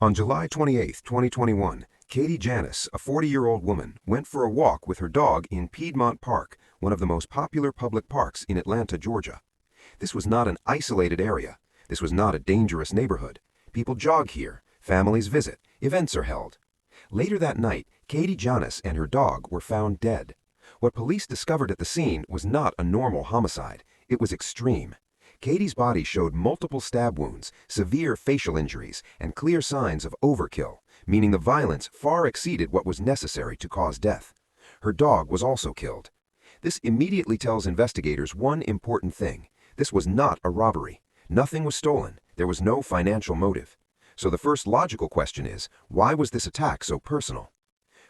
On July 28, 2021, Janness, a 40-year-old woman, went for a walk with her dog in Piedmont Park, one of the most popular public parks in Atlanta, Georgia. This was not an isolated area. This was not a dangerous neighborhood. People jog here, families visit, events are held. Later that night, Janness and her dog were found dead. What police discovered at the scene was not a normal homicide. It was extreme. Katie's body showed multiple stab wounds, severe facial injuries, and clear signs of overkill, meaning the violence far exceeded what was necessary to cause death. Her dog was also killed. This immediately tells investigators one important thing. This was not a robbery. Nothing was stolen. There was no financial motive. So the first logical question is, why was this attack so personal?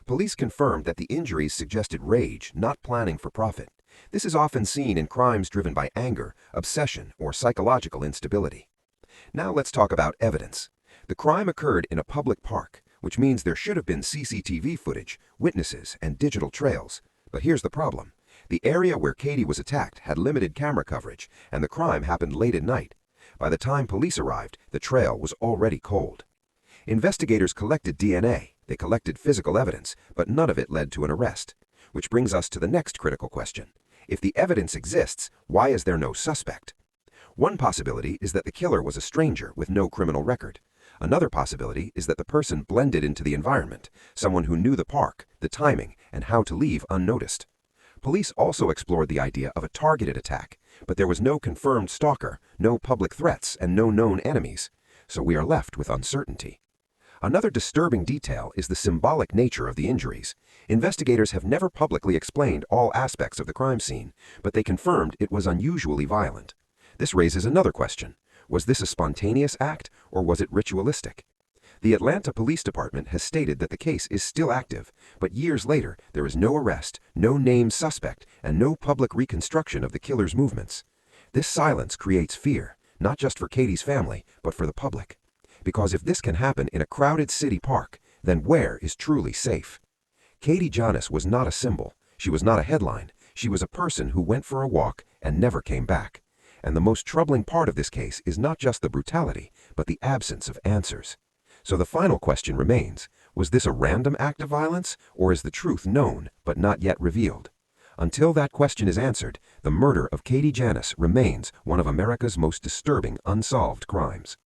Police confirmed that the injuries suggested rage, not planning for profit. This is often seen in crimes driven by anger, obsession, or psychological instability. Now let's talk about evidence. The crime occurred in a public park, which means there should have been CCTV footage, witnesses, and digital trails. But here's the problem. The area where Katie was attacked had limited camera coverage, and the crime happened late at night. By the time police arrived, the trail was already cold. Investigators collected DNA. They collected physical evidence, but none of it led to an arrest. Which brings us to the next critical question. If the evidence exists, why is there no suspect? One possibility is that the killer was a stranger with no criminal record. Another possibility is that the person blended into the environment, someone who knew the park, the timing, and how to leave unnoticed. Police also explored the idea of a targeted attack, but there was no confirmed stalker, no public threats, and no known enemies. So we are left with uncertainty. Another disturbing detail is the symbolic nature of the injuries. Investigators have never publicly explained all aspects of the crime scene, but they confirmed it was unusually violent. This raises another question. Was this a spontaneous act, or was it ritualistic? The Atlanta Police Department has stated that the case is still active, but years later there is no arrest, no named suspect, and no public reconstruction of the killer's movements. This silence creates fear, not just for Katie's family, but for the public. Because if this can happen in a crowded city park, then where is truly safe? Janness was not a symbol. She was not a headline. She was a person who went for a walk and never came back. And the most troubling part of this case is not just the brutality, but the absence of answers. So the final question remains, was this a random act of violence, or is the truth known but not yet revealed? Until that question is answered, the murder of Janness remains one of America's most disturbing unsolved crimes.